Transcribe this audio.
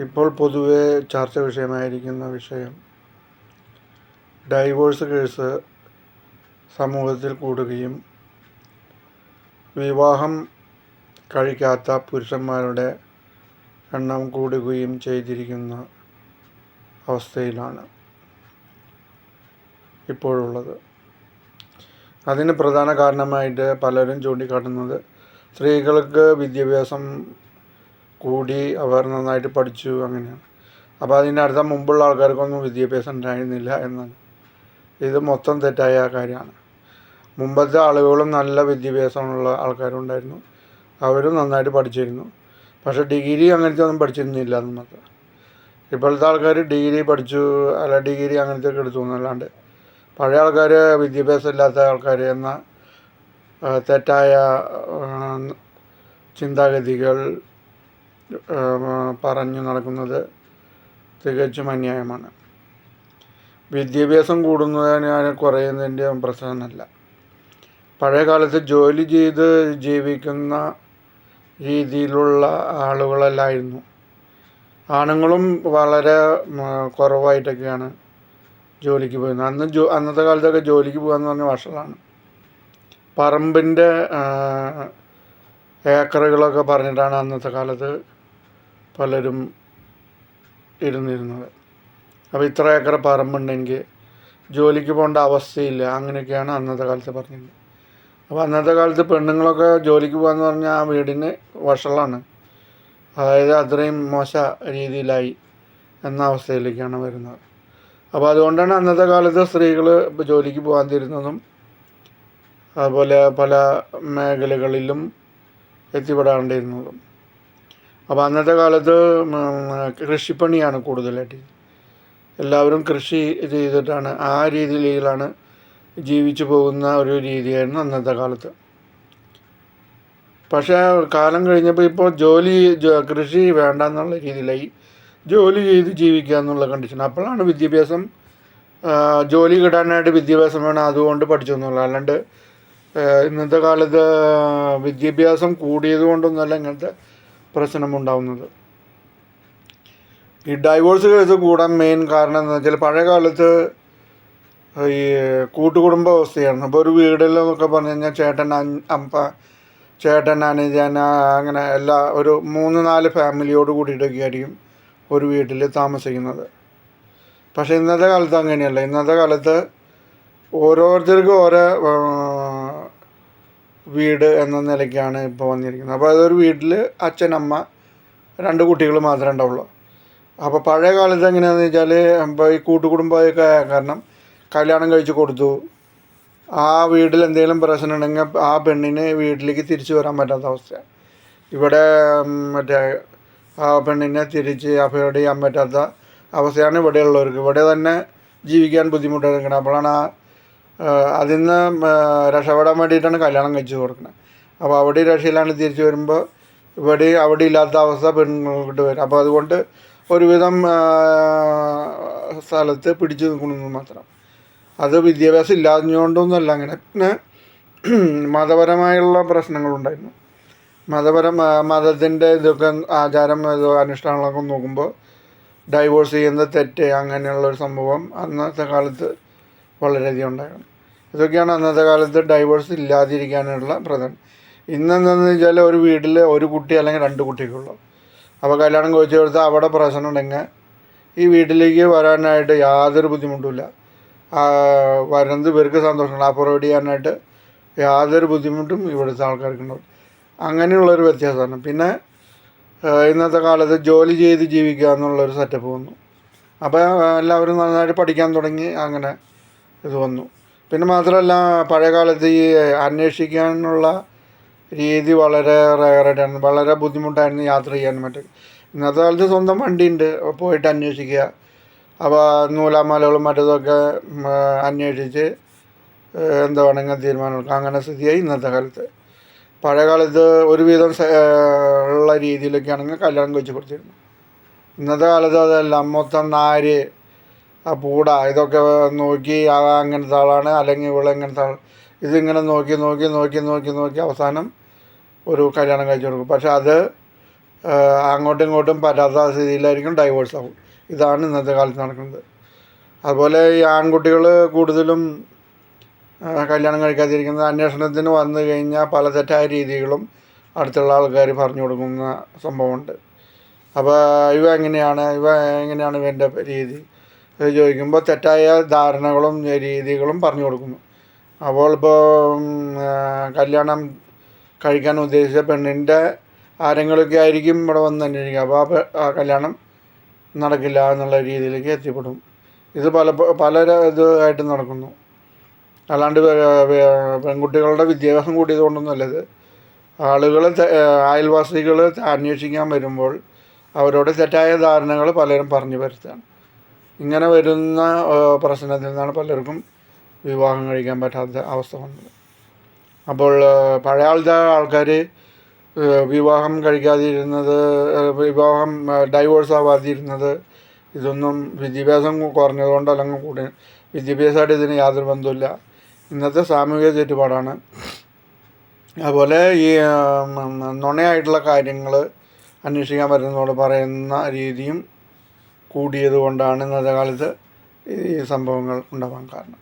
ഇപ്പോൾ പൊതുവെ ചർച്ച വിഷയമായിരിക്കുന്ന വിഷയം ഡൈവോഴ്സ് കേസ് സമൂഹത്തിൽ കൂടുകയും വിവാഹം കഴിക്കാത്ത പുരുഷന്മാരുടെ എണ്ണം കൂടുകയും ചെയ്തിരിക്കുന്ന അവസ്ഥയിലാണ് ഇപ്പോഴുള്ളത്. അതിന് പ്രധാന കാരണമായിട്ട് പലരും ചൂണ്ടിക്കാട്ടുന്നത് സ്ത്രീകൾക്ക് വിദ്യാഭ്യാസം കൂടി, അവർ നന്നായിട്ട് പഠിച്ചു, അങ്ങനെയാണ്. അപ്പോൾ അതിൻ്റെ അർത്ഥം മുമ്പുള്ള ആൾക്കാർക്കൊന്നും വിദ്യാഭ്യാസം ഉണ്ടായിരുന്നില്ല എന്നാണ്. ഇത് മൊത്തം തെറ്റായ കാര്യമാണ്. മുമ്പത്തെ ആളുകളും നല്ല വിദ്യാഭ്യാസമുള്ള ആൾക്കാരുണ്ടായിരുന്നു, അവരും നന്നായിട്ട് പഠിച്ചിരുന്നു. പക്ഷേ ഡിഗ്രി അങ്ങനത്തെ ഒന്നും പഠിച്ചിരുന്നില്ല എന്ന് മാത്രം. ഇപ്പോഴത്തെ ആൾക്കാർ ഡിഗ്രി പഠിച്ചു, അല്ല ഡിഗ്രി അങ്ങനത്തെ ഒക്കെ എടുത്തു എന്നല്ലാണ്ട് പഴയ ആൾക്കാർ വിദ്യാഭ്യാസം ഇല്ലാത്ത ആൾക്കാർ എന്ന തെറ്റായ ചിന്താഗതികൾ പറഞ്ഞു നടക്കുന്നത് തികച്ചും അന്യായമാണ്. വിദ്യാഭ്യാസം കൂടുന്നതിന് കുറയുന്നതിൻ്റെ പ്രശ്നമല്ല. പഴയ കാലത്ത് ജോലി ചെയ്ത് ജീവിക്കുന്ന രീതിയിലുള്ള ആളുകളല്ലായിരുന്നു. ആണുങ്ങളും വളരെ കുറവായിട്ടൊക്കെയാണ് ജോലിക്ക് പോയിരുന്നത്. അന്നത്തെ കാലത്തൊക്കെ ജോലിക്ക് പോകാമെന്ന് പറഞ്ഞ വഷളാണ്. പറമ്പിൻ്റെ ഏക്കറുകളൊക്കെ പറഞ്ഞിട്ടാണ് അന്നത്തെ കാലത്ത് പലരും ഇരുന്നിരുന്നത്. അപ്പോൾ ഇത്ര ഏക്കർ പറമ്പുണ്ടെങ്കിൽ ജോലിക്ക് പോകേണ്ട അവസ്ഥയില്ല, അങ്ങനെയൊക്കെയാണ് അന്നത്തെ കാലത്ത് പറഞ്ഞത്. അപ്പോൾ അന്നത്തെ കാലത്ത് പെണ്ണുങ്ങളൊക്കെ ജോലിക്ക് പോകാമെന്ന് പറഞ്ഞാൽ ആ വീടിന് വഷളാണ്, അതായത് അത്രയും മോശ രീതിയിലായി എന്ന അവസ്ഥയിലേക്കാണ് വരുന്നത്. അപ്പോൾ അതുകൊണ്ടാണ് അന്നത്തെ കാലത്ത് സ്ത്രീകൾ ജോലിക്ക് പോകാതിരുന്നതും അതുപോലെ പല മേഖലകളിലും എത്തിപ്പെടാണ്ടിരുന്നതും. അപ്പോൾ അന്നത്തെ കാലത്ത് കൃഷിപ്പണിയാണ് കൂടുതലായിട്ട്. എല്ലാവരും കൃഷി ചെയ്തിട്ടാണ്, ആ രീതിയിലാണ് ജീവിച്ചു പോകുന്ന ഒരു രീതിയായിരുന്നു അന്നത്തെ കാലത്ത്. പക്ഷേ കാലം കഴിഞ്ഞപ്പോൾ ഇപ്പോൾ കൃഷി വേണ്ട എന്നുള്ള രീതിയിലായി, ജോലി ചെയ്ത് ജീവിക്കുക എന്നുള്ള കണ്ടീഷൻ. അപ്പോഴാണ് വിദ്യാഭ്യാസം, ജോലി കിട്ടാനായിട്ട് വിദ്യാഭ്യാസം വേണം, അതുകൊണ്ട് പഠിച്ചു എന്നുള്ള. അല്ലാണ്ട് ഇന്നത്തെ കാലത്ത് വിദ്യാഭ്യാസം കൂടിയത് കൊണ്ടൊന്നുമല്ല ഇങ്ങനത്തെ പ്രശ്നമുണ്ടാവുന്നത്. ഈ ഡൈവോഴ്സ് കേസ് കൂടാൻ മെയിൻ കാരണം എന്ന് വെച്ചാൽ പഴയ കാലത്ത് ഈ കൂട്ടുകുടുംബ അവസ്ഥയാണ്. അപ്പോൾ ഒരു വീടിലെന്നൊക്കെ പറഞ്ഞു കഴിഞ്ഞാൽ ചേട്ടൻ അനുജൻ അങ്ങനെ ഒരു 3-4 ഫാമിലിയോട് കൂടിയിട്ടൊക്കെ ആയിരിക്കും ഒരു വീട്ടിൽ താമസിക്കുന്നത്. പക്ഷേ ഇന്നത്തെ കാലത്ത് അങ്ങനെയല്ല. ഇന്നത്തെ കാലത്ത് ഓരോരുത്തർക്കും ഓരോ വീട് എന്ന നിലയ്ക്കാണ് ഇപ്പോൾ വന്നിരിക്കുന്നത്. അപ്പോൾ അതൊരു വീട്ടിൽ അച്ഛൻ, അമ്മ, 2 കുട്ടികൾ മാത്രമേ ഉണ്ടാവുള്ളൂ. അപ്പോൾ പഴയ കാലത്ത് എങ്ങനെയാണെന്ന് വെച്ചാൽ, ഇപ്പോൾ ഈ കൂട്ടുകുടുംബമൊക്കെ കാരണം കല്യാണം കഴിച്ച് കൊടുത്തു, ആ വീട്ടിൽ എന്തെങ്കിലും പ്രശ്നം ഉണ്ടെങ്കിൽ ആ പെണ്ണിന് വീട്ടിലേക്ക് തിരിച്ചു വരാൻ പറ്റാത്ത അവസ്ഥ. ഇവിടെ ആ പെണ്ണിനെ തിരിച്ച് അഫോർഡ് ചെയ്യാൻ പറ്റാത്ത അവസ്ഥയാണ് ഇവിടെയുള്ളവർക്ക്. ഇവിടെ തന്നെ ജീവിക്കാൻ ബുദ്ധിമുട്ടെടുക്കണം. അപ്പോഴാണ് അതിൽ നിന്ന് രക്ഷപ്പെടാൻ വേണ്ടിയിട്ടാണ് കല്യാണം കഴിച്ച് കൊടുക്കുന്നത്. അപ്പോൾ അവിടെ രക്ഷയിലാണ് തിരിച്ചു വരുമ്പോൾ അവിടെ ഇല്ലാത്ത അവസ്ഥ പെണ്ണുങ്ങൾക്ക് വരും. അപ്പോൾ അതുകൊണ്ട് ഒരുവിധം സ്ഥലത്ത് പിടിച്ചു നിൽക്കണമെന്ന് മാത്രം. അത് വിദ്യാഭ്യാസം ഇല്ലാഞ്ഞുകൊണ്ടൊന്നുമല്ല അങ്ങനെ. പിന്നെ മതപരമായുള്ള പ്രശ്നങ്ങളുണ്ടായിരുന്നു. മതത്തിൻ്റെ ഇതൊക്കെ ആചാരം അനുഷ്ഠാനങ്ങളൊക്കെ നോക്കുമ്പോൾ ഡൈവോഴ്സ് ചെയ്യുന്നത് തെറ്റ്, അങ്ങനെയുള്ളൊരു സംഭവം അന്നത്തെ കാലത്ത് വളരെയധികം ഉണ്ടായിരുന്നു. ഇതൊക്കെയാണ് അന്നത്തെ കാലത്ത് ഡൈവോഴ്സ് ഇല്ലാതിരിക്കാനുള്ള പ്രധാനം. ഇന്നെന്താണെന്ന് വെച്ചാൽ ഒരു വീട്ടിൽ ഒരു കുട്ടി അല്ലെങ്കിൽ 2 കുട്ടികളുള്ളൂ. അപ്പോൾ കല്യാണം കഴിച്ച് കൊടുത്താൽ അവിടെ പ്രശ്നം ഉണ്ടെങ്കിൽ ഈ വീട്ടിലേക്ക് വരാനായിട്ട് യാതൊരു ബുദ്ധിമുട്ടുമില്ല. വരുന്നത് ഇവർക്ക് സന്തോഷമാണ്, അഫോർഡ് ചെയ്യാനായിട്ട് യാതൊരു ബുദ്ധിമുട്ടും ഇവിടുത്തെ ആൾക്കാർക്കുണ്ടാവും. അങ്ങനെയുള്ളൊരു വ്യത്യാസമാണ്. പിന്നെ ഇന്നത്തെ കാലത്ത് ജോലി ചെയ്ത് ജീവിക്കുക എന്നുള്ളൊരു സെറ്റപ്പ് വന്നു. അപ്പോൾ എല്ലാവരും നന്നായിട്ട് പഠിക്കാൻ തുടങ്ങി, അങ്ങനെ ഇത് വന്നു. പിന്നെ മാത്രമല്ല പഴയ കാലത്ത് ഈ അന്വേഷിക്കാനുള്ള രീതി വളരെ റയറായിട്ടാണ്, വളരെ ബുദ്ധിമുട്ടായിരുന്നു യാത്ര ചെയ്യാനും മറ്റും. ഇന്നത്തെ കാലത്ത് സ്വന്തം വണ്ടിയുണ്ട്, പോയിട്ട് അന്വേഷിക്കുക. അപ്പോൾ നൂലാമാലകളും മറ്റതൊക്കെ അന്വേഷിച്ച് എന്താ വേണമെങ്കിൽ തീരുമാനമെടുക്കുക, അങ്ങനെ സ്ഥിതിയായി ഇന്നത്തെ കാലത്ത്. പഴയ കാലത്ത് ഒരുവിധം ഉള്ള രീതിയിലൊക്കെ ആണെങ്കിൽ കല്യാണം കഴിച്ച് കൊടുത്തിരുന്നു. ഇന്നത്തെ കാലത്ത് അതെല്ലാം മൊത്തം നാര്, പൂട, ഇതൊക്കെ നോക്കി അങ്ങനത്തെ ആളാണ് അല്ലെങ്കിൽ ഇവളെങ്ങനത്തെ ആൾ, ഇതിങ്ങനെ നോക്കി അവസാനം ഒരു കല്യാണം കഴിച്ച് കൊടുക്കും. പക്ഷെ അത് അങ്ങോട്ടും ഇങ്ങോട്ടും പറ്റാത്ത സ്ഥിതിയിലായിരിക്കും ഡൈവോഴ്സ് ആവും. ഇതാണ് ഇന്നത്തെ കാലത്ത് നടക്കുന്നത്. അതുപോലെ ഈ ആൺകുട്ടികൾ കൂടുതലും കല്യാണം കഴിക്കാതിരിക്കുന്നത് അന്വേഷണത്തിന് വന്നു കഴിഞ്ഞാൽ പല തെറ്റായ രീതികളും അടുത്തുള്ള ആൾക്കാർ പറഞ്ഞു കൊടുക്കുന്ന സംഭവമുണ്ട്. അപ്പോൾ എങ്ങനെയാണ് ഇവൻ്റെ രീതി ഇത് ചോദിക്കുമ്പോൾ തെറ്റായ ധാരണകളും രീതികളും പറഞ്ഞു കൊടുക്കുന്നു. അപ്പോൾ ഇപ്പോൾ കല്യാണം കഴിക്കാൻ ഉദ്ദേശിച്ച പെണ്ണിൻ്റെ ആരെങ്കിലുമൊക്കെ ആയിരിക്കും ഇവിടെ വന്ന് അന്വേഷിക്കുക. അപ്പോൾ ആ കല്യാണം നടക്കില്ല എന്നുള്ള രീതിയിലേക്ക് എത്തിപ്പെടും. ഇത് പല ഇതായിട്ട് നടക്കുന്നു. അല്ലാണ്ട് പെൺകുട്ടികളുടെ വിദ്യാഭ്യാസം കൂടിയത് കൊണ്ടൊന്നുമല്ല ഇത്. ആളുകൾ അയൽവാസികൾ അന്വേഷിക്കാൻ വരുമ്പോൾ അവരോട് തെറ്റായ ധാരണകൾ പലരും പറഞ്ഞു വരുത്തുകയാണ്. ഇങ്ങനെ വരുന്ന പ്രശ്നത്തിൽ നിന്നാണ് പലർക്കും വിവാഹം കഴിക്കാൻ പറ്റാത്ത അവസ്ഥ വന്നത്. അപ്പോൾ പഴയ ആൾക്കാർ വിവാഹം കഴിക്കാതിരുന്നത്, ഡൈവോഴ്സ് ആവാതിരുന്നത് ഇതൊന്നും വിദ്യാഭ്യാസം കുറഞ്ഞതുകൊണ്ട് അല്ലെങ്കിൽ വിദ്യാഭ്യാസമായിട്ട് ഇതിന് യാതൊരു ബന്ധമില്ല. ഇന്നത്തെ സാമൂഹിക ചുറ്റുപാടാണ്. അതുപോലെ ഈ നുണയായിട്ടുള്ള കാര്യങ്ങൾ അന്വേഷിക്കാൻ പറ്റുന്നതോട് പറയുന്ന രീതിയും കൂടിയത് കൊണ്ടാണ് ഇന്നത്തെ കാലത്ത് ഈ സംഭവങ്ങൾ ഉണ്ടാവാൻ കാരണം.